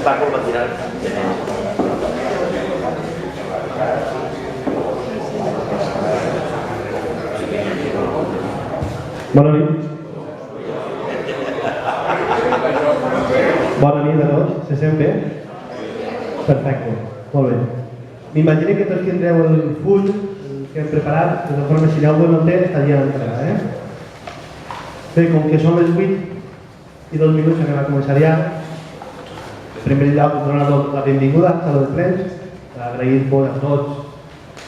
Paco va tirar. Bona nit. Bona nit a tots. Se sent bé? Perfecte. Molt bé. M'imagino que tots tindreu el full que hem preparat, de la forma si algú no el té, estaria a l'entrada. Bé, com que són les 8 i 2 minuts anem a començar ja. En primer lloc, donar la benvinguda a la de plens, agrair-vos a tots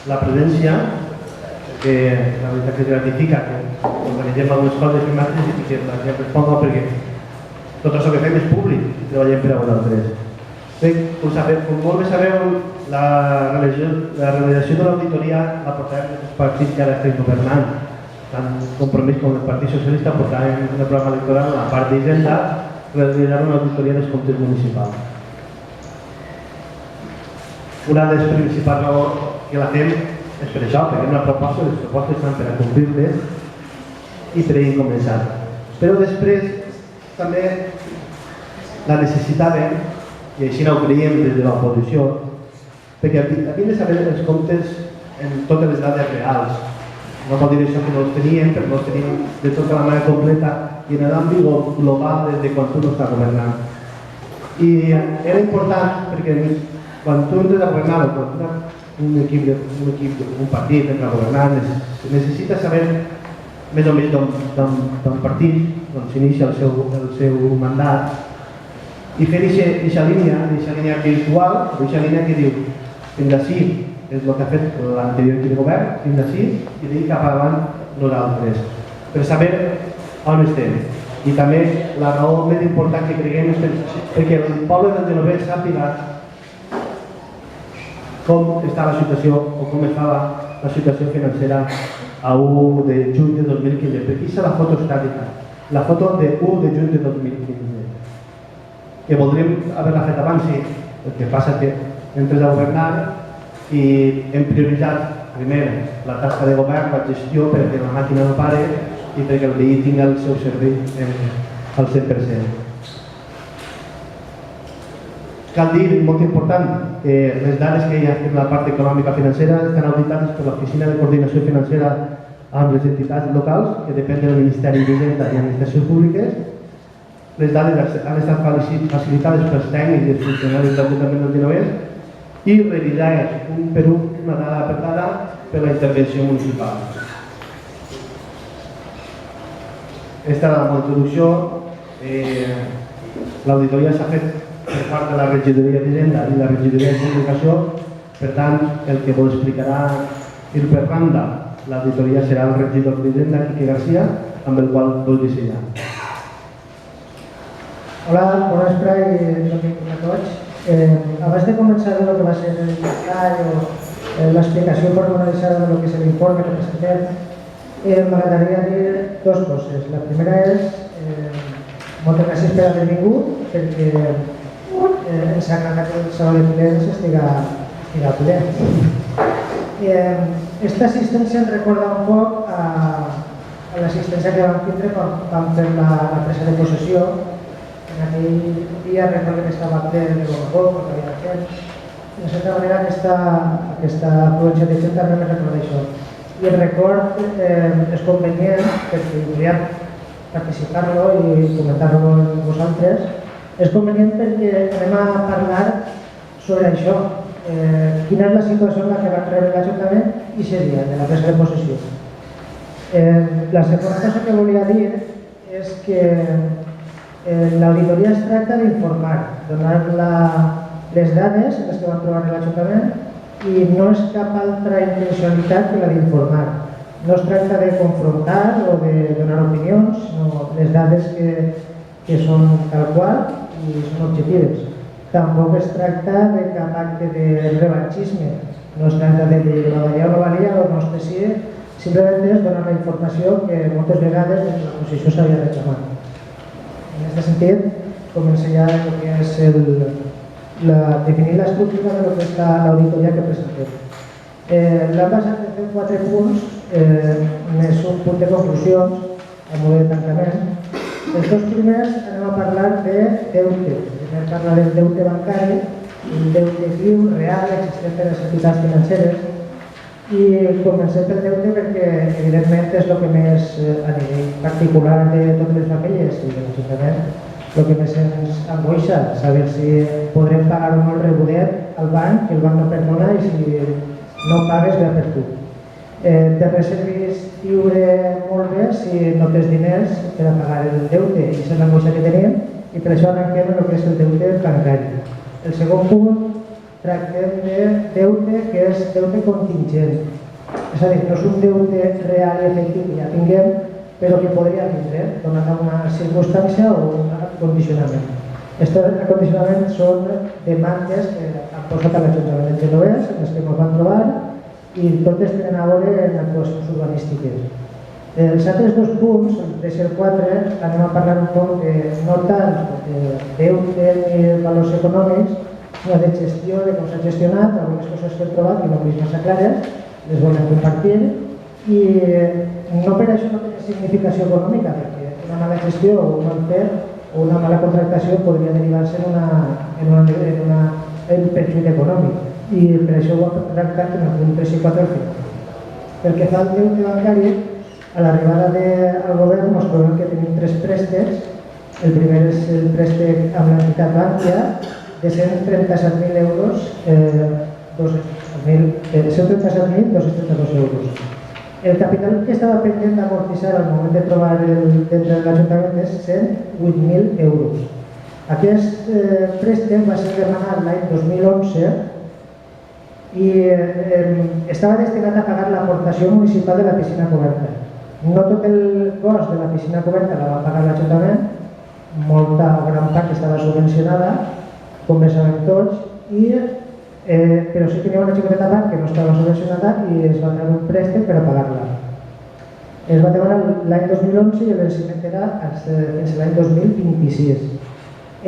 la presència, que la veritat que gratifica que organitzem algunes coses per mateix i que la gent responga perquè tot això que fem és públic i treballem per a vosaltres. Bé, com molt bé sabeu, la realització de l'auditoria la portarem els partits que ara estem governant. Tant Compromís com el Partit Socialista portarem en el programa electoral la part d'Hisenda realitzar una auditoria dels comptes municipals. Una de les principals raons que la fem és per això, perquè una proposta, les propostes estan per a complir-les i per a començar. Però després també la necessitàvem, i així no ho creiem des de l'oposició, perquè havíem de saber els comptes en totes les dades reals. No vol dir això que no els teníem, però no els tenim de tota la manera completa i en l'àmbit global des de quan tu no estàs governant. I era important perquè quan tu entres a governar o quan un equip, un partit entra a governar, necessita saber més o menys d'un partit, on s'inicia el seu mandat, i fer aquesta línia virtual, aquesta línia que diu fins d'ací és el que ha fet l'anterior equip de govern, fins d'ací i d'ahir cap avant nosaltres, per saber on estem. I també la raó més important que creguem és perquè el poble del Genovés sàpiga com està la situació o com estava la situació financera a 1 de juny de 2015. Perquè aquesta és la foto estàtica, la foto de 1 de juny de 2015. Que voldríem haver-la fet abans, sí. El que passa que entres a governar i hem prioritzat primer la tasca de govern, la gestió, perquè la màquina no pare i perquè el veí tingui el seu servei al 100%. Cal dir, molt important, que les dades que hi ha en la part econòmica financera estan auditades per l'Oficina de Coordinació Financera amb les entitats locals, que depèn del Ministeri d'Hisenda i Administracions Públiques. Les dades han estat facilitades pels tècnics i els funcionaris del Ajuntament del Genovés i revisades un per un, una dada per dada, per la intervenció municipal. Aquesta és la introducció. L'auditoria s'ha fet per part de la regidoria d'Hisenda i la regidoria de Comunicació, per tant, el que vos explicarà ir per randa l'auditoria serà el regidor d'Hisenda, Quique García, amb el qual vos dissenyar. Hola, bon vespre i benvinguts a tots. Abans de començar el que va ser el detall o l'explicació pormenoritzada del que és l'informe que presentem, m'agradaria dir dues coses. La primera és moltes gràcies per haver vingut, perquè ens ha agradat que el saló de plens estiga ple. Aquesta assistència ens recorda un poc a l'assistència que vam tindre quan vam fer la presa de possessió. En aquell dia recordo que estava ple de Borgó, perquè havia fet. De certa manera, aquesta afluència de gent també me recorda això. I el record és convenient, perquè volia participar-lo i comentar-lo amb vosaltres, és convenient perquè anem a parlar sobre això. Quina és la situació en la que va treure l'Ajuntament i seria de la presa de possessió. La segona cosa que volia dir és que l'auditoria es tracta d'informar, donar les dades en les que vam trobar l'Ajuntament i no és cap altra intencionalitat que la d'informar. No es tracta de confrontar o de donar opinions, sinó les dades que són tal qual i són objectives. Tampoc es tracta de cap acte de revanchisme, no es tracta de dir la valia o no valia, o no sé si simplement és donar la informació que moltes vegades des de la posició s'havia reclamat. En aquest sentit, començo ja el que és definir l'estructura de lo que és l'auditoria que presentem. L'hem basat en 4 punts, més un punt de conclusions, a mode de tancament, Els dos primers anem a parlar de deute. Primer parlar del deute bancari, un deute viu, real, existent per les entitats financeres. I comencem pel deute perquè, evidentment, és el que més, a nivell particular de totes les famílies i de l'Ajuntament, el que més ens angoixa, saber si podrem pagar o no el rebudet al banc, que el banc no perdona i si no pagues ve per tu. De res serveix viure molt bé si no tens diners per a pagar el deute i és l'angoixa que tenim i per això arrenquem el que és el deute bancari. El segon punt tractem de deute que és deute contingent, és a dir, no és un deute real i efectiu que ja tinguem però que podria tindre, donada una circumstància o un condicionament. Aquests condicionaments són demandes que han posat a l'Ajuntament de Genovés, en les que ens van trobar, i totes tenen a veure en actuacions urbanístiques. Els altres dos punts, el 3 i el 4, anem a parlar un poc no tant de deute ni valors econòmics, sinó de gestió, de com s'ha gestionat, algunes coses que hem trobat i no veig massa clares, les volem compartir, i no per això no té significació econòmica, perquè una mala gestió o un mal fet o una mala contractació podria derivar-se en un perjudici econòmic. I per això ho hem tractat en el punt 3 i 4 al final. Pel que fa al deute bancari, a l'arribada al govern ens trobem que tenim 3 préstecs. El primer és el préstec amb l'entitat Bankia de 137.000 euros, 137.232 euros. El capital que estava pendent d'amortitzar al moment de trobar dintre de l'Ajuntament és 108.000 euros. Aquest préstec va ser demanat l'any 2011 i estava destinat a pagar l'aportació municipal de la piscina coberta. No tot el cost de la piscina coberta la va pagar l'Ajuntament, molta o gran part estava subvencionada, com bé sabem tots, però sí que hi ha una xicoteta part que no estava subvencionada i es va treure un préstec per a pagar-la. Es va demanar l'any 2011 i el venciment era fins l'any 2026.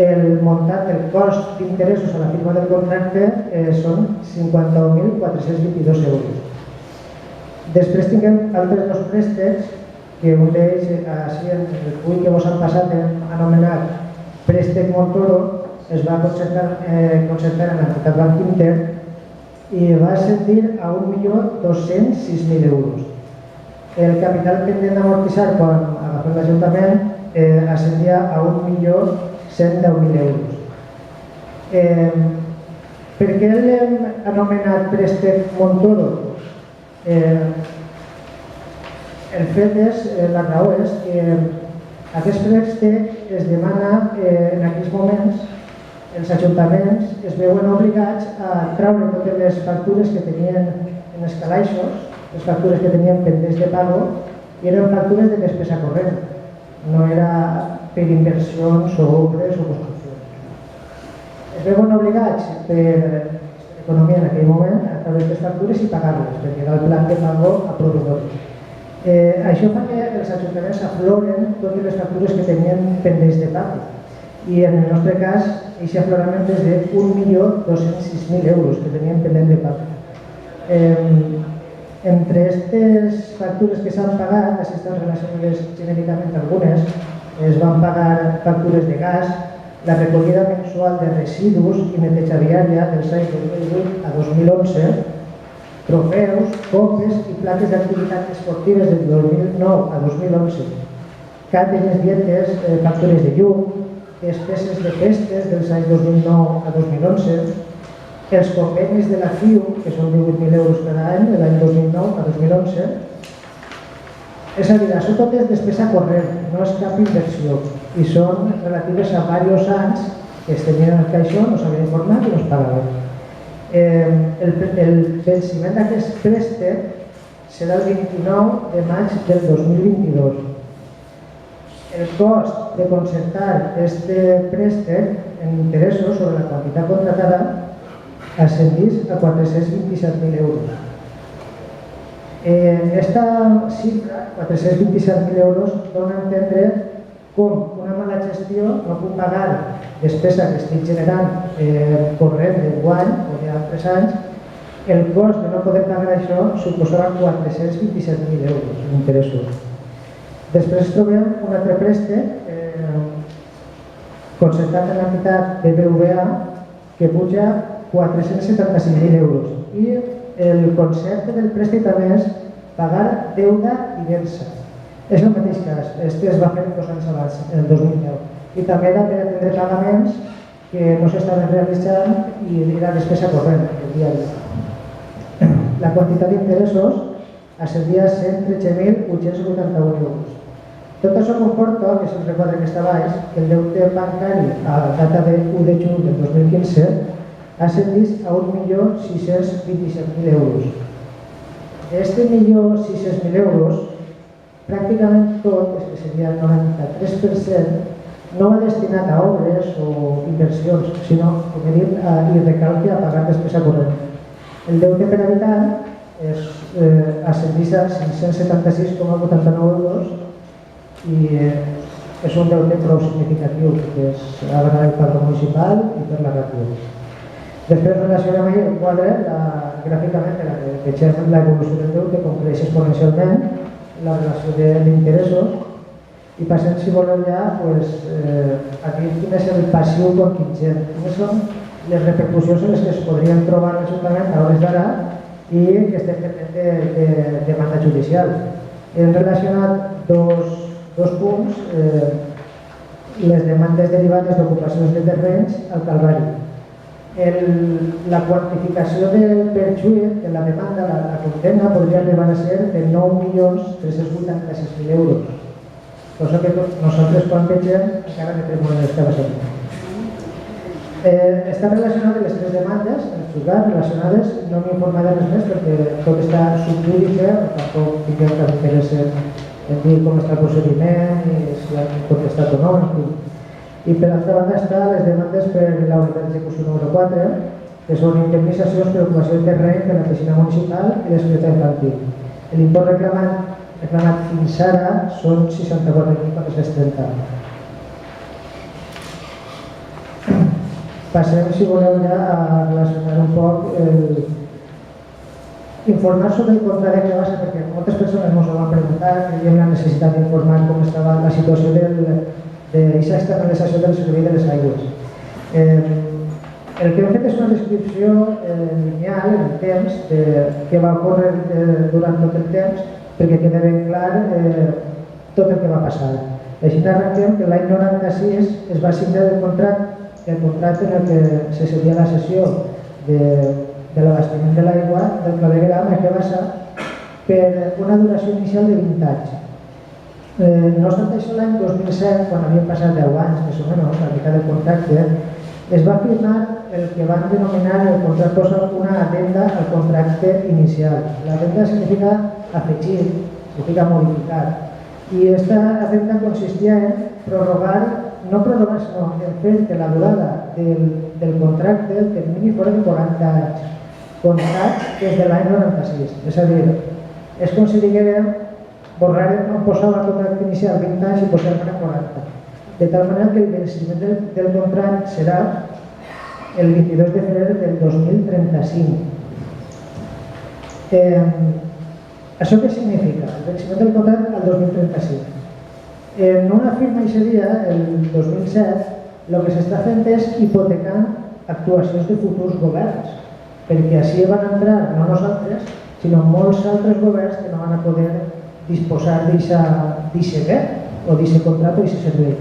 El muntat del cost d'interessos a la firma del contracte són 51.422 euros. Després tinguem altres dos préstecs, que un d'ells, així en el full que vos han passat, hem anomenat préstec Montoro, es va concertar en l'entitat Banc Inter i va ascendir a 1.206.000 euros. El capital pendent d'amortitzar quan agafem l'Ajuntament ascendia a 1.110.000 euros. Per què l'hem anomenat préstec Montoro? La raó és que aquest préstec es demana en aquells moments. Els ajuntaments es veuen obligats a treure totes les factures que tenien en els calaixos, les factures que tenien pendents de pago, i eren factures de despesa corrent. No era per inversions o obres o construccions. Es veuen obligats per l'economia en aquell moment a treure aquestes factures i pagar-les, perquè era el pla de pago a proveïdors. Això fa que els ajuntaments afloren totes les factures que tenien pendents de pago. I en el nostre cas, aquest aflorament és de 1.206.000 euros que teníem pendent de pago. Entre aquestes factures que s'han pagat, així estan relacionades genèricament algunes, es van pagar factures de gas, la recollida mensual de residus i neteja viària dels anys 2008 a 2011, trofeus, copes i plaques d'activitats esportives del 2009 a 2011, càtering, dietes, factures de llum, despeses de festes dels anys 2009 a 2011, els convenis de la FIU, que són 18.000 euros cada any, de l'any 2009 a 2011. És a dir, això tot és despesa corrent, no és cap inversió, i són relatives a diversos anys que es tenien al caixó, no s'havien informat i no es pagaven. El venciment d'aquest préstec serà el 29 de maig del 2022. El cost de concertar aquest préstec en interessos sobre la quantitat contratada ascendís a 427.000 euros. Esta xifra, 427.000 euros, dona a entendre com una mala gestió no pot pagar despesa que estic generant corrent d'enguany o d'altres anys. El cost de no poder pagar això suposarà 427.000 euros en interessos. Després trobem un altre préstec concertat amb l'entitat BBVA, que puja 475.000 euros. I el concepte del préstec també és pagar deuda diversa. És el mateix cas, es va fer 2 anys abans, el 2010. I també era per atendre pagaments que no s'estaven realitzant i era despesa corrent del dia a dia. La quantitat d'interessos ascendia a 113.881 euros. Tot això comporta, que se'ls recorda aquesta baix, que el deute bancari a data de 1 de juny del 2015 ha ascendit a 1.627.000 euros. D'aquest 1.600.000 euros, pràcticament tot, que seria el 93%, no va destinat a obres o inversions, sinó, com he dit, i recalque a pagar despesa corrent. El deute per habitant ascendeix a 576,89 euros i és un deute prou significatiu, que és ara el padró municipal i per la ràtio. Després relacionem el quadre, gràficament, per que vegem l'evolució del deute, com creix exponencialment, la relació d'interessos, i passem, si voleu ja, aquí quin és el passiu contingent, quines són les repercussions en les que es podrien trobar l'Ajuntament a hores d'ara i que estem pendent de demanda judicial. Hem relacionat dos punts, les demandes derivades d'ocupacions de terrenys al Calvari. La quantificació del perjuït de la demanda, la condemna, podria arribar a ser de 9.386.000 euros, cosa que nosaltres quan vegem encara no tenim una excavació. Estan relacionades les 3 demandes, els juzgats relacionades, no m'he informat de res més perquè tot està subjúdice, tampoc tinguem cap interès en dir com està el procediment i si han contestat o no. I per altra banda estan les demandes per la unitat d'execució número 4, que són indemnitzacions per ocupació de terreny per la piscina municipal i l'escleta infantil. L'import reclamat fins ara són 64.430. Passem, si voleu, ja a relacionar un poc informar sobre el contracte de base, perquè moltes persones ens ho van preguntar, creiem la necessitat d'informar com estava la situació d'aquesta externalització del servei de les aigües. El que hem fet és una descripció lineal en el temps de què va ocórrer durant tot el temps, perquè queda ben clar tot el que va passar. Així arrenquem que l'any 96 es va signar el contracte en el que se cedia la cessió de l'abastiment de l'aigua del clavegueram a que basa per una duració inicial de 20 anys. No obstant això, l'any 2007, quan havien passat 10 anys, més o menys, a mica del contracte, es va firmar el que van denominar el contracte, una addenda al contracte inicial. L'addenda significa afegir, significa modificar. I aquesta addenda consistia en prorrogar, sinó en fer que la durada del contracte, el termini, fos de 40 anys. Contracte des de l'any 96. És a dir, és com si diguem posar el contracte inicial 20 anys i posar-ne 40. De tal manera que el venciment del contracte serà el 22 de febrer del 2035. Això què significa? El venciment del contracte al 2035. En una firma aquest dia, el 2007, el que s'està fent és hipotecant actuacions de futurs governs, perquè així van entrar, no nosaltres, sinó molts altres governs que no van a poder disposar d'aquest bé o d'aquest contracte o d'aquest servei,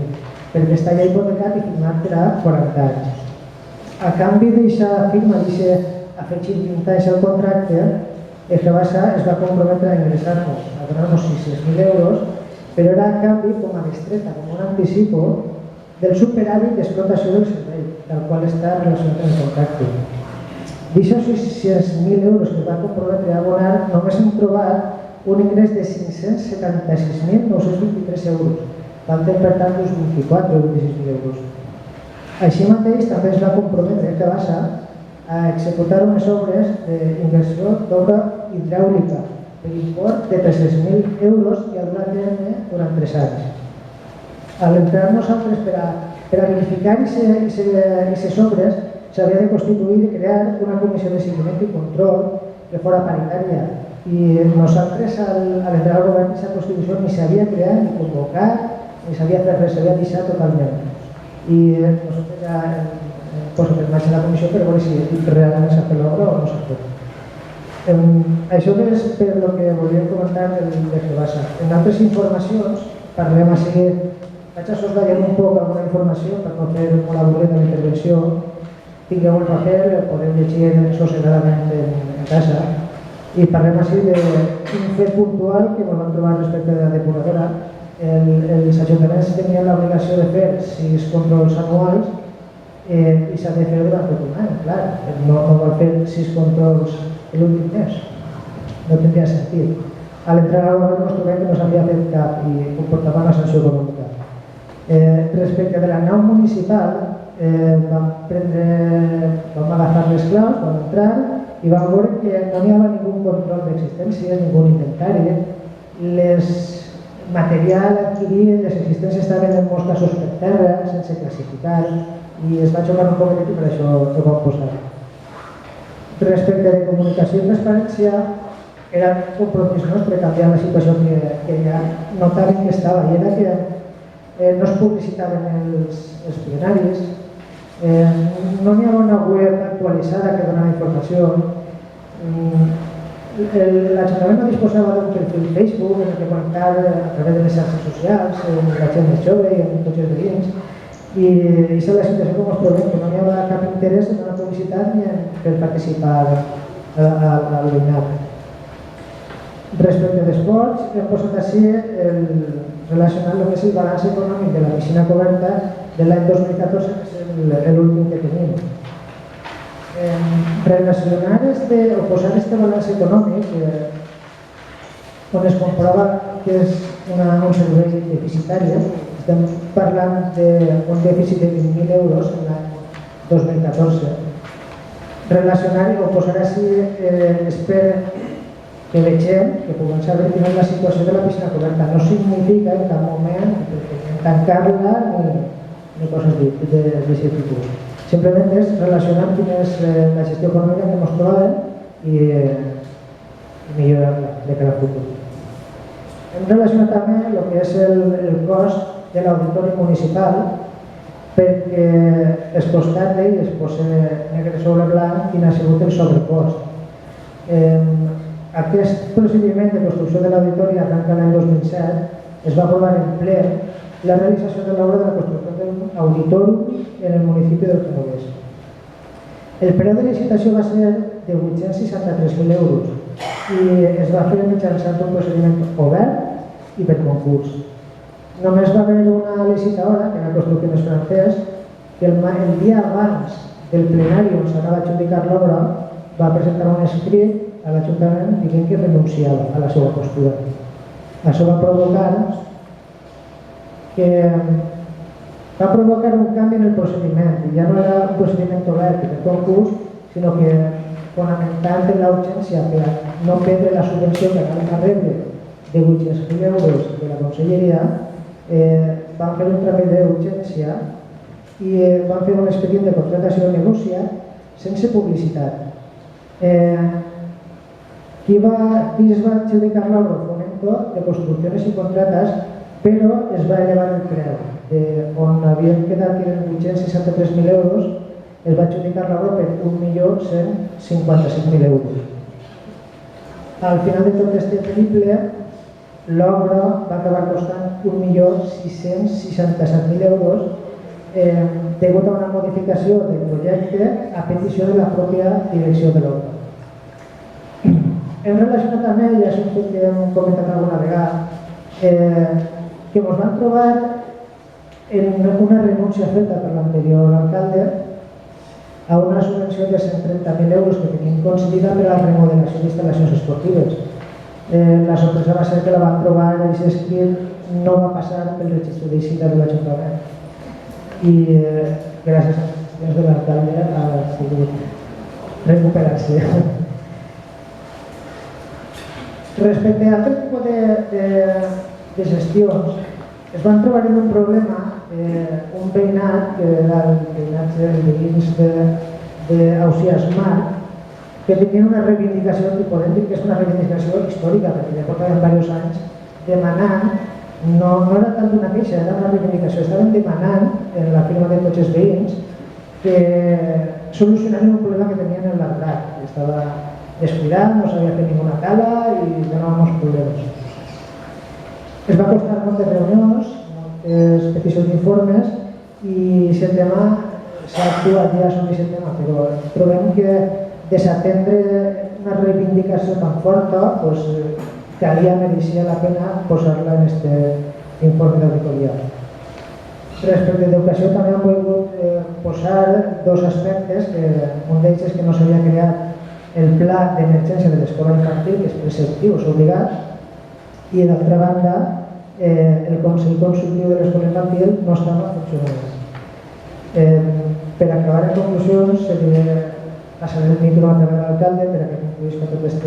perquè està ja hipotecat i firmat per a 40 anys. A canvi d'aquesta firma, d'aquest afegir 20 anys al contracte, el Gebasa es va comprometre a ingressar-nos, a donar-nos 600.000 euros, però era a canvi com a destreta, com un anticipo del superàvit d'explotació del servei, del qual està relacionat amb el contracte. D'aquests 600.000 euros que va comprometre a abonar, només hem trobat un ingrés de 576.923 euros. Falten, per tant, uns 24 o 26.000 euros. Així mateix, també es va comprometre a Gebasa a executar unes obres d'inversió d'obra hidràulica per import de 300.000 euros i a dur a terme durant 3 anys. Al entrar nosaltres per a verificar aquestes obres s'havia de constituir i crear una comissió de seguiment i control que fora paritària. I nosaltres, al entrar al govern, aquesta constitució ni s'havia creat, ni convocat, ni s'havia fet res, s'havia deixat totalment. i nosaltres ja hem posat en marxa la comissió per veure si realment s'ha fet l'obra o no s'ha fet. Això és per el que volíem comentar de Gebasa. En altres informacions parlem així, vaig a sosgallar un poc alguna informació per no fer molt avorrida la intervenció. Tingueu el paper, podeu llegir sossegadament en casa i parlem així d'un fet puntual que vam trobar respecte de la depuradora. Els ajuntaments tenien l'obligació de fer 6 controls anuals i s'ha de fer durant tot un any, clar. No val fer 6 controls l'últim mes, no tindria sentit. A l'entrar al govern ens trobem que no s'havia fet cap i comportava una sanció econòmica. Respecte de la nau municipal, vam agafar les claus, vam entrar i vam veure que no hi havia ningú control d'existència, ningú inventari. Les material adquirit, les existències estaven en molts casos per terra, sense classificar, i es va xocar un poc i per això ho vam posar. Respecte de comunicació i transparència, era un compromís nostre canviar la situació que ja notàvem que estava, i era que no es publicitaven els plenaris, no n'hi havia una web actualitzada que donava informació, l'Ajuntament no disposava d'un perfil Facebook en què connectar a través de les xarxes socials, amb la gent més jove i amb tots els veïns, i aquesta és la situació com ens trobem, que no hi havia cap interès en la publicitat ni per participar al veïnat. Respecte d'esports, hem posat així relacionant el que és el balanç econòmic de la piscina coberta de l'any 2014, que és l'últim que tenim. Relacionar o posar aquest balanç econòmic, on es comprova que és un servei deficitari, estem parlant d'un dèficit de 20.000 euros en l'any 2014. Relacionar o posar així espera que vegem, que puguem saber quina és la situació de la piscina coberta. No significa en cap moment tancar-la ni coses d'aquest tipus. Simplement és relacionar quina és la gestió econòmica que ens trobem i millorar-la de cara al futur. Hem relacionat també el que és el cost de l'auditori municipal perquè es constata i es posa negre sobre blanc quin ha sigut el sobrecost. Aquest procediment de construcció de l'auditori arrenca l'any 2007, es va aprovar en ple la realització de l'obra de la construcció d'un auditori en el municipi del Genovés. El preu de licitació va ser de 863.000 euros i es va fer mitjançant un procediment obert i per concurs. Només va haver una licitadora, que era Construcciones Francés, que el dia abans del plenari on s'anava a adjudicar l'obra va presentar un escrit a l'Ajuntament dient que renunciava a la seva postura. Això va provocar un canvi en el procediment, i ja no era un procediment obert per concurs, sinó que fonamentant en la urgència per no perdre la subvenció que anaven a rebre de 800.000 euros de la Conselleria, van fer un tràmit d'urgència i van fer un expedient de contratació de negocia sense publicitat. Qui es va adjudicar l'obra? Fomento de Construcciones i Contratas, però es va elevar el preu. On havien quedat que eren 863.000 euros, es va adjudicar l'obra per 1.155.000 euros. Al final de tot aquest periple, l'obra va acabar costant 1.667.000 euros degut a una modificació del projecte a petició de la pròpia direcció de l'obra. Hem relacionat també, i és un fet que hem comentat alguna vegada, que ens vam trobar en una renúncia feta per l'anterior alcalde a una subvenció de 130.000 euros que tenim concedida per a la remodelació d'instal·lacions esportives. La sorpresa va ser que la van trobar i aquest escrit no va passar pel registre d'Hisenda de l'Ajuntament. I gràcies a les gestions de l'alcalde ha pogut recuperar-se. Respecte a aquest tipus de gestions, es van trobar en un problema un veïnat, que era el veïnat dels veïns d'Ausiàs Mar, que tenien una reivindicació, que podem dir que és una reivindicació històrica, perquè ja portaven diversos anys demanant, no era tant una queixa, era una reivindicació, estaven demanant en la firma de que solucionarían un problema que tenían en l'arbrat, que estava descuidat, no sabia fer ninguna tala i donábamos problemes. Es va costar moltes reunions, moltes peticions d'informes i si el tema s'ha actuat ja sobre aquest tema, però trobem que desatendre una reivindicació tan forta calia, mereixia la pena posar-la en aquest informe d'auditoria. Respecte d'educació també hem volgut posar dos aspectes, un d'ells és que no s'havia creat el pla d'emergència de l'escola infantil, que és preceptiu, és obligat, i d'altra banda el Consell Consultiu de l'Escola Infantil no estava funcionant. Per acabar en conclusions, passaré el micro a través de l'alcalde per a que concluïsca tot aquest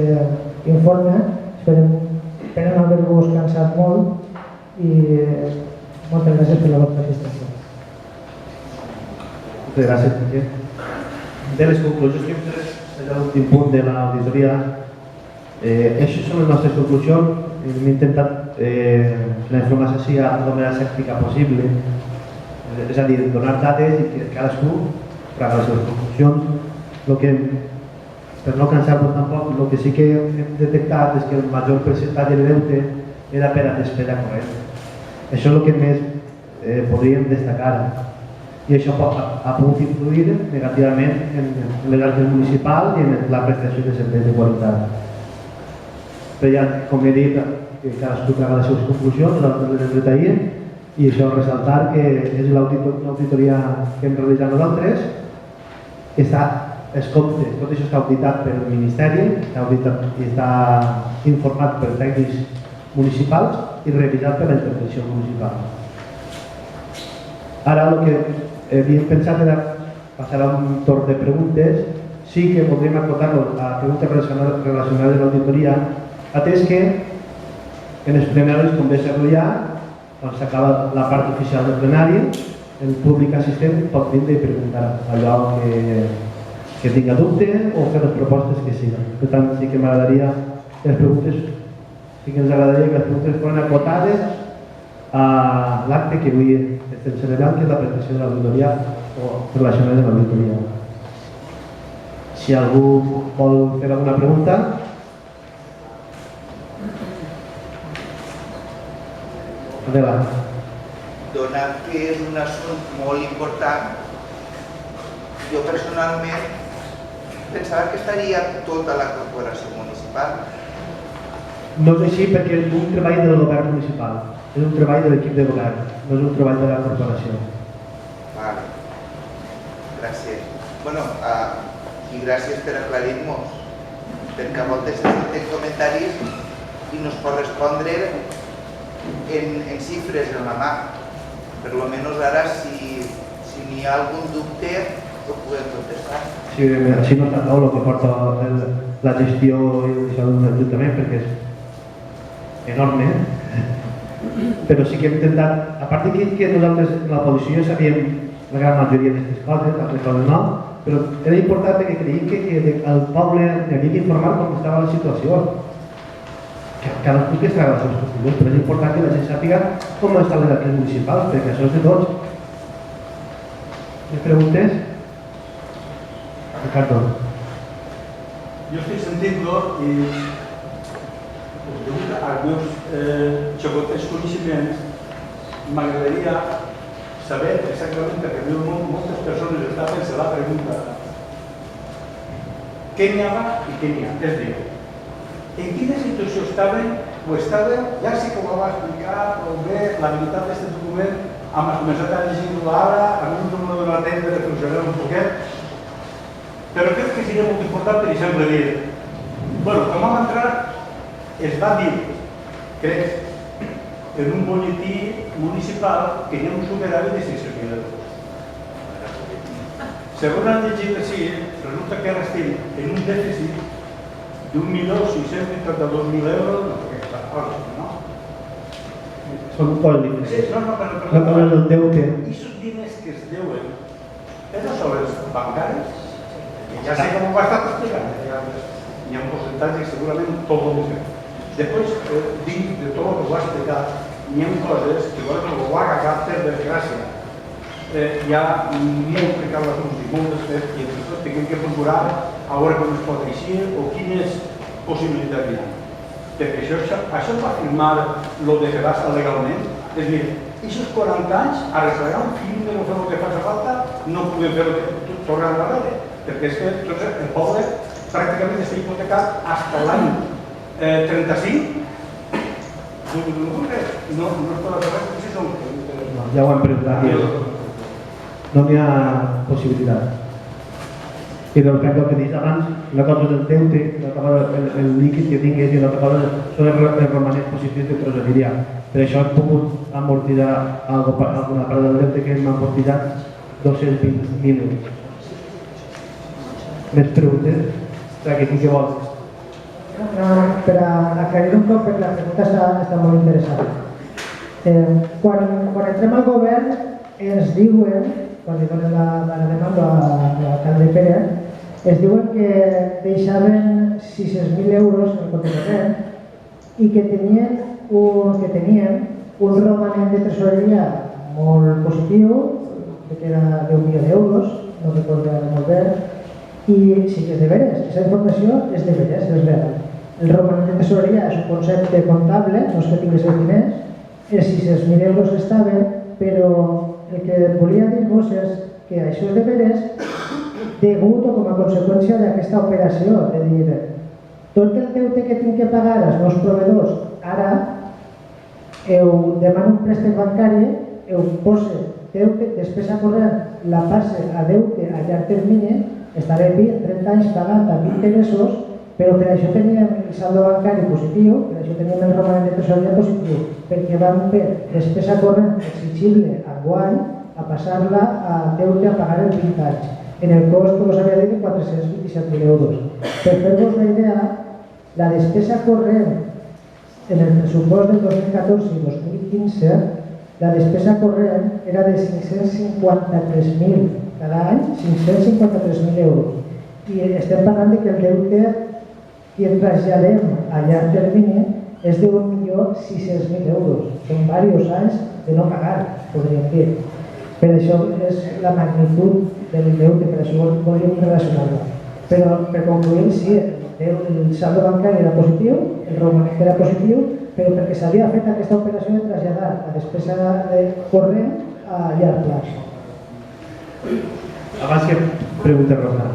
informe. Esperem haver-vos cansat molt i moltes gràcies per la vostra assistència. Moltes gràcies, Piqué. De les conclusions que hem tret en l'últim punt de l'auditoria, aquestes són les nostres conclusions. Hem intentat la informació sigui de la manera escèptica possible, és a dir, donar dades i que cadascú traga les seves conclusions. Per no cansar-nos tampoc, el que sí que hem detectat és que el major percentatge de deute era per a despesa corrent. Això és el que més podríem destacar i això ha pogut influir negativament en les arques municipals i en la prestació de serveis de qualitat. Però ja, com he dit, que cadascú traga les seves conclusions, nosaltres les detallim i això ressaltar que és l'auditoria que hem realitzat nosaltres, que els comptes, tot això està auditat pel Ministeri, està informat per tècnics municipals i revisat per la intervenció municipal. Ara el que havíem pensat era passar a un torn de preguntes. Sí que podríem acotar a preguntes relacionades amb l'auditoria, atès que en els plenaris, com bé s'ha rotllat, quan s'acaba la part oficial del plenari, el públic assistent pot vindre i preguntar allò que tinga dubte o fer les propostes que siguin. Per tant, sí que m'agradaria que les preguntes foren acotades a l'acte que avui estem celebrant, que és la presentació de l'auditoria o relacionada amb l'auditoria. Si algú vol fer alguna pregunta. Endavant. Donat que és un assumpte molt important, jo personalment pensava que estaria tota la corporació municipal. No és així perquè és un treball del govern municipal, és un treball de l'equip de govern, no és un treball de la corporació. Vale. Gràcies. Bueno, i gràcies per aclarir-nos, perquè a voltes sentim comentaris i no es pot respondre en xifres en la mà. Per lo menos ara, si n'hi ha algun dubte, ho podem contestar. Sí, així no està el que porta la gestió d'un ajuntament, perquè és enorme, però sí que hem intentat, a part que nosaltres, la policia, sabíem la gran majoria d'aquestes coses, altres coses no, però era important perquè creiem que el poble havia d'informar com estava la situació. Cadascú que està a les seves conclusions, però és important que la gent sàpiga com estan les arques municipals, perquè això és de tots. Més preguntes? Ricardo. Yo estoy sentindo y degut als meus xocotes coneixements m'agradaria saber exactament, perquè moltes persones estan fent la pregunta què n'hi ha i què n'hi ha. És a dir, en quina situació estaven o estaven, ja sé que ho va explicar prou bé la veritat d'aquest document, hem començat a llegir-lo ara, a mi no m'ha donat temps de reflexionar un poquet, però crec que seria molt important, per exemple, dir, bueno, quan vam entrar es va dir, crec, en un bolletí municipal que hi ha un superàvit de 600.000 euros. Segons han llegit així, resulta que ara estem en un dèficit d'1.632.000 euros, no sé què és la cosa, no? Són coses diferents. No, però el deute. I aquests diners que es deuen, esos són els bancaris, que ja sé com ho va estar explicant, hi ha un percentatge que segurament tot ho sé. Després, dins de tot el que ho ha explicat, hi ha coses que, bueno, ho ha acabat per desgràcia. hi ha molt precaucions i moltes coses i entre tot hem de procurar a veure com es pot eixir o quines possibilitats hi ha. Perquè això va firmar el de Fedasa legalment, és a dir, aquests 40 anys, arreglar un fill de no fer el que fa falta, no podem fer el que tornar a darrere, perquè és que el poble pràcticament està hipotecat fins l'any 35. No es pot fer res, ja ho hem preguntat. No n'hi ha possibilitat. I respecte al que dius abans, una cosa és el deute, una cosa el líquid que tingués i una altra cosa són els romanents positius de tresoreria. Per això hem pogut amortitzar alguna part del deute que hem amortitzat 220.000 euros. Més preguntes? Què vols? Per aclarir un poc, perquè la pregunta està molt interessant. Quan entrem al govern ens diuen, quan li donen la demanda a l'alcalde Pere, es diuen que deixaven 600.000 euros en el continuament i que tenien un romanent de tresoreria molt positiu, que era de 1 milió d'euros, no recordo molt bé, i sí que és de veres, aquesta informació és de veres, és real. El romanent de tesoreria és un concepte comptable, no és que tingués els diners, els 600.000 euros estaven, però el que volia dir-vos és que això és de veres degut o com a conseqüència d'aquesta operació, de dir, tot el deute que tinc que pagar als meus proveïdors, ara demano un préstec bancari, poso deute, despesa corrent, la passe a deute a llarg termini, estaré 30 anys pagant amb interessos, però per això teníem el saldo bancari positiu, per això teníem el romanent de tresoreria positiu, perquè vam fer despesa corrent exigible enguany a passar-la a deute a pagar en 20 anys, en el cost, com us havia dit, de 427.000 euros. Per fer-vos la idea, la despesa corrent en el pressupost del 2014 i 2015, la despesa corrent era de 553.000 cada any, 553.000 euros. I estem parlant que el deute que traslladem a llarg termini és de 1.600.000 euros. Són diversos anys de no pagar, podríem dir. Per això és la magnitud del deute, per això volíem relacionar-la. Però per concluir, sí, el saldo bancari era positiu, el romanent era positiu, però perquè s'havia fet aquesta operació de traslladar la despesa corrent a llarg plaç. Abans que pregunte Rosa,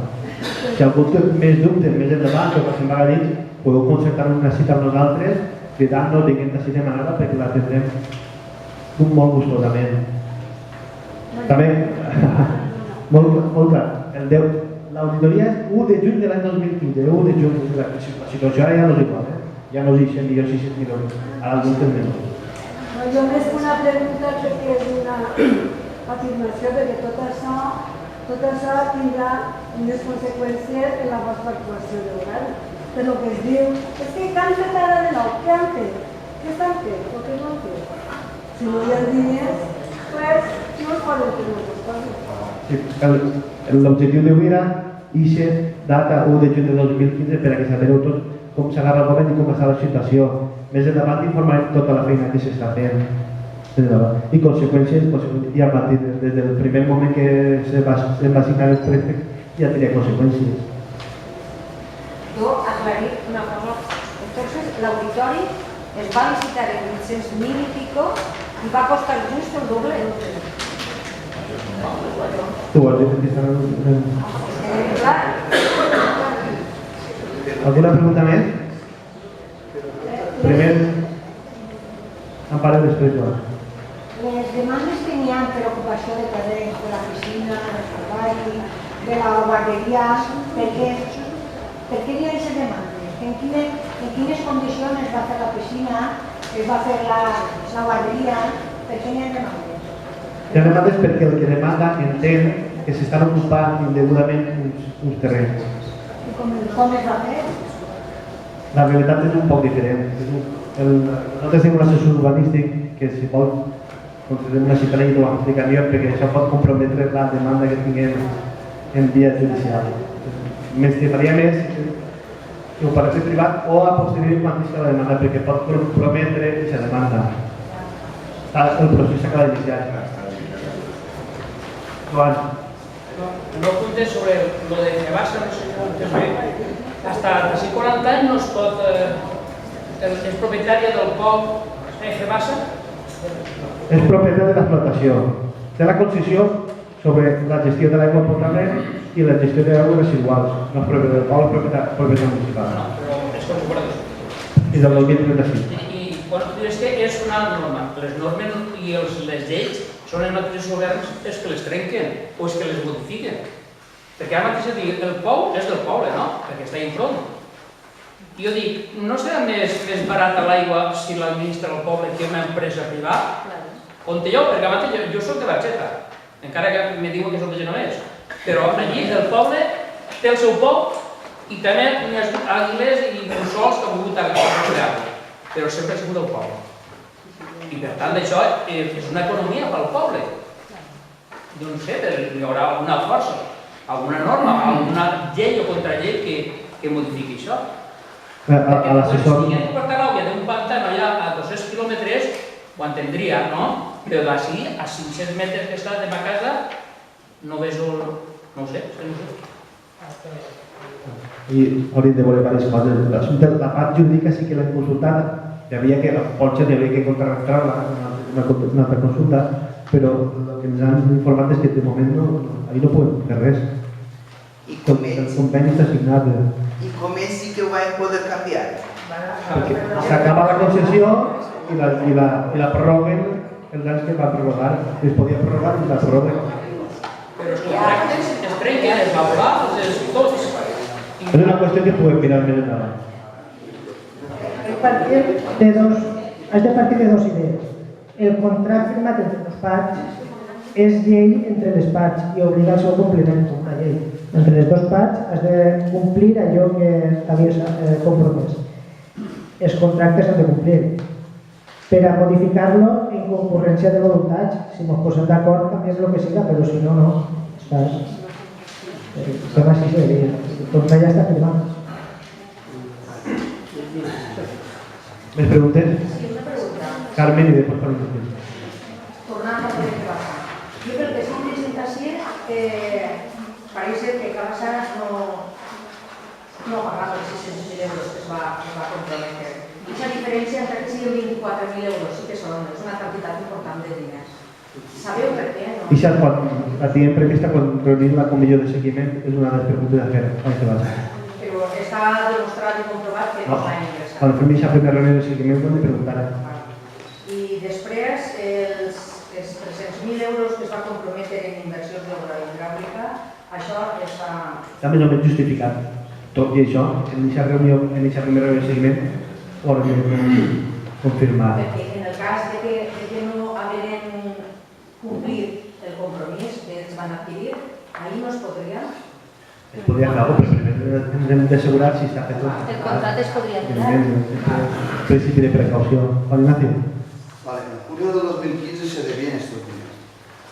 si algú té més dubtes més endavant, o que se'm va dir, podeu concertar una cita amb nosaltres, cridant-nos, dient que sí demanada perquè la tindrem molt gustosament. També, molt clar, l'auditoria és 1 de juny de l'any 2015, 1 de juny, la situació ara ja no és igual, ja no és 600.000 euros, ara els dubtes menys. Jo més que una pregunta crec que és una afirmació perquè tot això tindrà unes conseqüències en la vostra actuació de govern. Per el que es diu, és que han fet ara de nou, què han fet? Què estan fent o què no han fet? Si no hi ha diners, doncs no es poden fer moltes coses. L'objectiu d'avui era aquesta data 1 de juny de 2015 per a que sabeu tot com s'agarra el govern i com està la situació. Més endavant informarem tota la feina que s'està fent. I conseqüències, ja va dir, des del primer moment que se va signar el préstec ja tenia conseqüències. Jo aclarir una cosa. Entonces, l'auditori es va licitar en 800.000 i pico i va costar just el doble. Tu vols dir que estan... Clar. Alguna pregunta més? Primer, Amparo, després jo. Les demandes que n'hi ha per ocupació de terrenys, de la piscina, del treball, de la guarderia, per què n'hi ha aquestes demandes? En quines condicions es va fer la piscina, es va fer la guarderia, per què n'hi ha demandes? Hi ha demandes perquè el que demanda entén que s'estan ocupant indegudament uns terrenys. Com es va fer? La realitat és un poc diferent. Nosaltres tenim un assessor urbanístic que si vol considerem una cita i ho explica millor perquè això pot comprometre la demanda que tinguem en via judicial. M'estimaria més que ho parés privat o a posteriori quan visca la demanda perquè pot comprometre aquesta demanda. El procés s'acaba d'iniciar. Joan, no apuntes sobre lo de Gebasa, no sé cómo te ve. Hasta casi 40 anys no es pot... és propietària del POU Gebasa? és propietat de l'explotació. Té la concessió sobre la gestió de l'aigua potable i la gestió d'aigües residuals. No és propietat del POU, és propietat municipal. No, però és com si fos això. I del 2035. I quan tu dius que és una norma, les normes i les lleis són els mateixos governs els que les trenquen o els que les modifiquen. Perquè ara mateix dic, el POU és del poble, no? Perquè està enfront. I jo dic, no serà més barata l'aigua si l'administra el poble que una empresa privada? On té jo? Perquè mateix jo soc de Barxeta, encara que me diuen que soc de Genovés. Però allí el poble té el seu POU i també n'hi ha Aguilers i Monsols que han volgut agafar. Però sempre ha sigut el poble. I per tant això és una economia pel poble. Jo no sé, hi haurà alguna força, alguna norma, alguna llei o contrallei que modifiqui això. A l'assessor... Si hi ha que portar l'aigua d'un pantano allà a 200 quilòmetres, ho entendria, no? Però d'ací a 500 metres que està de ma casa, no ves el... no ho sé, no sé. I hauríem de veure diverses coses. La part jurídica sí que l'hem consultat, potser hi havia que contrarrestar una altra consulta, però el que ens han informat és que de moment ahir no podem fer res. El conveni està signat. I com ells sí que ho van poder canviar? Perquè s'acaba la concessió i la prorroguen els anys que va prorrogar. Es podia prorrogar i la prorroguen. Però els contractes es trenquen, els laborals, els tots. És una qüestió que podem mirar més endavant. Has de partir de dos idees. El contracte firmat entre les parts és llei entre les parts i obliga al seu compliment com una llei. Entre les dues parts has de complir allò que t'havies compromès. Els contractes s'han de complir. Per a modificar-lo en concurrència de voluntats, si ens posem d'acord canvies el que siga, però si no, no. Estem així de dir. Doncs ja està firmat. Més preguntes? Sí, una pregunta. Carmen i després Carmen. Tornant a poder passar. Jo pel que estic llegint així, pareix que Cabassaras no ha pagat els 600.000 euros que es va comprometer. Aquesta diferència entre que siguin 24.000 euros sí que és una quantitat important de diners. Sabeu per què? No? I saps quan la tinguem prevista quan reunim la comissió de seguiment és una de les preguntes a fer. Però està demostrat i comprovat que no s'ha ingressat. Quan fem aquesta primera reunió de seguiment ho hem de preguntar. I després els 300.000 euros que es va comprometre en inversions d'obra hidràulica, això està... També no m'he justificat. Tot i això, en aquesta primera reunió de seguiment ho hem confirmat. Perquè en el cas de que no hagueren complit el compromís que ells van adquirir, ahir no es podria? Es podria fer alguna cosa, però primer ens hem d'assegurar si està fet tot. El contracte es podria aturar. Principi de precaució. Juan Ignacio. Vale, en julio del 2015 se debían estos diners,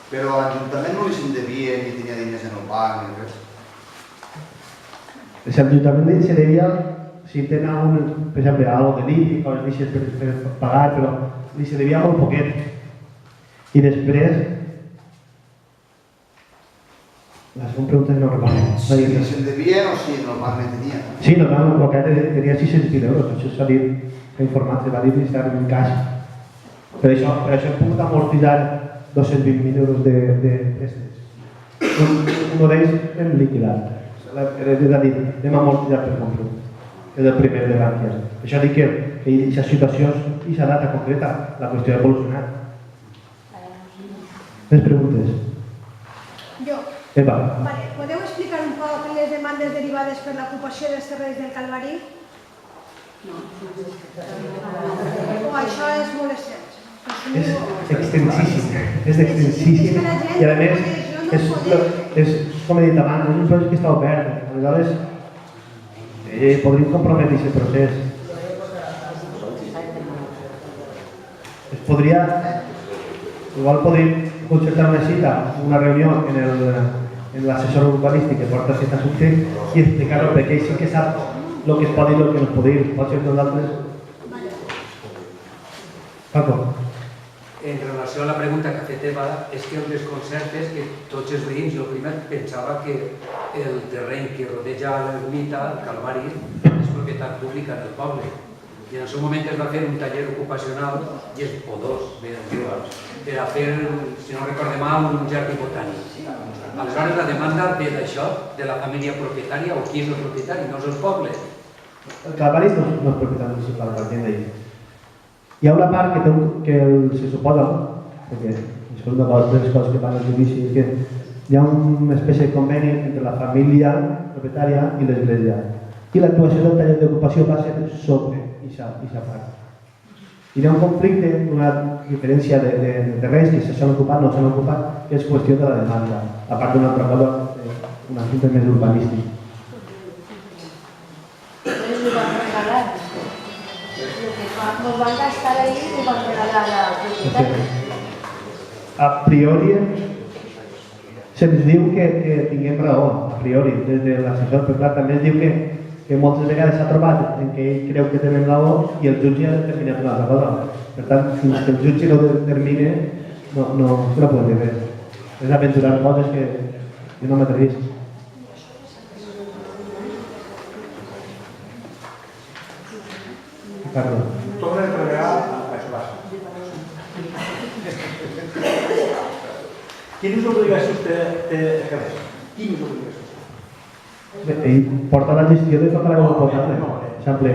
pero al ayuntamiento no les indebía ni tenía diners en el banc ni res. L'Ajuntament se devia, si tenen algun, per exemple, algo de l'IBI, coses deixes per pagar, però li se devia molt poquet. I després, la segona pregunta no recordo. Si se debían o si en el banc no tenían. Sí, normal, el que tenia 600.000 euros, això s'ha dit, s'ha informat, se va dir que estava en caix. Per això hem pogut amortitzar 220.000 euros de préstecs. Un d'ells hem liquidat. És a dir, hem amortitzat per complet. És el primer de Bankia. Això dic que aquestes situacions i aquesta data concreta, la qüestió ha evolucionat. Més preguntes? Jo. Eva. Vale. Podeu explicar un poc les demandes derivades per l'ocupació dels terrenys del Calvari? No. O això és molt estret? És extensíssim. És extensíssim i a més és com he dit abans, és un procés que està obert. Aleshores, podríem comprometre aquest procés. Es podria, igual podríem concertar una cita, una reunió en l'assessor urbanístic que porta aquest assumpte i explicar-lo perquè ell sí que sap el que es pot dir i el que no es pot dir. Pot ser nosaltres? Paco. en relació a la pregunta que ha fet Eva, és que el desconcert és que tots els veïns, jo primer pensava que el terreny que rodeja l'ermita, el Calvari, és propietat pública del poble. I en el seu moment es va fer un taller ocupacional, o dos, per a fer, si no recorde mal, un jardí botànic. Aleshores, la demanda ve d'això, de la família propietària, o qui és el propietari, no és el poble. El Calvari no és propietat municipal, partint d'ahir. Hi ha una part que se suposa, perquè és una de les coses que van al judici, és que hi ha una espècie de conveni entre la família propietària i l'església. I l'actuació del taller d'ocupació va ser sobre aquesta part. I hi ha un conflicte, una diferència de terrenys que s'han ocupat o no s'han ocupat, que és qüestió de la demanda, a part d'una altra cosa, un assumpte més urbanístic. Nos van gastar ahí y van a regalar al propietario. A priori se'ns diu que tinguem raó, a priori, des de l'assessor, però clar, també es diu que moltes vegades s'ha trobat en que ell creu que tenen raó i el jutge ha determinat una altra cosa. Per tant, fins que el jutge no determine, no podem dir res. És aventurar coses que jo no m'atrevís. Perdó. Torna a treballar a Xabassa. Quines obligacions té Xabassa? Quines obligacions? Ell porta la gestió de tota l'aigua potable. S'ample.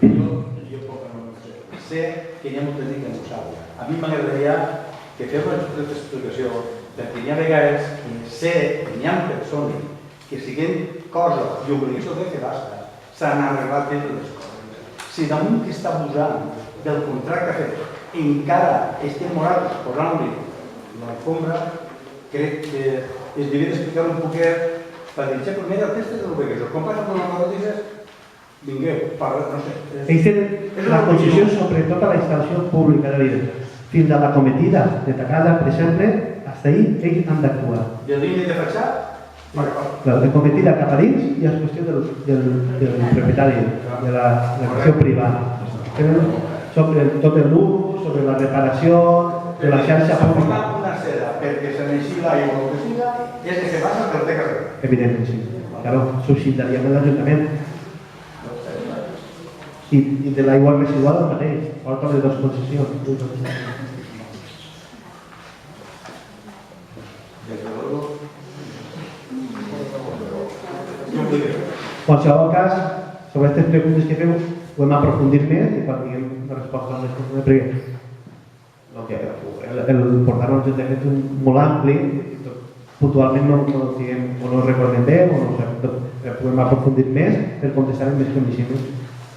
Jo poc no ho sé. Sé que hi ha molta gent que no ho sap. A mi m'agradaria que feu una explicació, perquè hi ha vegades que sé que hi ha persones que siguent cosa i obligació de Xabassa s'han arreglat bé les coses. Si damunt que està abusant del contracte fet encara estem morals posant-li l'alfombra, crec que es devia d'explicar un poquet per dir, per mira, aquesta és l'obligació. Quan passa per una cosa dices, vingueu, parla, no sé. Ells tenen la concessió sobre tota la instal·lació pública de l'illa. Fins a la cometida de ta casa, per exemple, fins ahí ells han d'actuar. I el límit de fatxat? La cometida cap a dins i és qüestió del propietari, de la qüestió privada. Sobre tot l'ús, sobre la reparació, de la xarxa pública. Una seda perquè se n'eixi l'aigua o que siga, és que se passa per té carrer. Evidentment, sí. Claro, subsidiaríem l'Ajuntament. I de l'aigua residual el mateix, porta les dues concessions. En qualsevol cas, sobre aquestes preguntes que feu, ho hem aprofundit més i quan tinguem una resposta a les preguntes, perquè el portar-nos és molt ampli, puntualment no ho recordem bé, o no ho hem aprofundit més per contestar en més condicions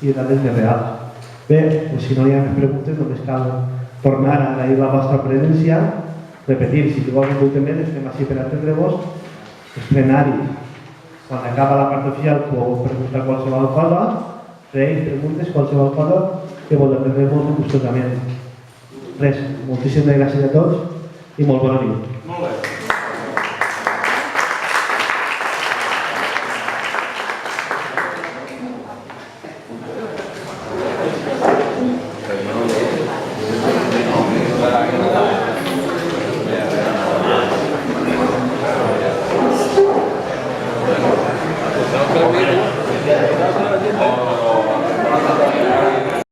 i dades més reals. Bé, si no hi ha més preguntes, només cal tornar a agrair la vostra presència, repetir, si tu vols un més, estem així per atendre-vos, els plenaris. Quan acaba la part oficial podeu preguntar qualsevol cosa, preguntes qualsevol cosa que voleu atendre molt gustosament. Res, moltíssimes gràcies a tots i molt bona nit. Molt bé.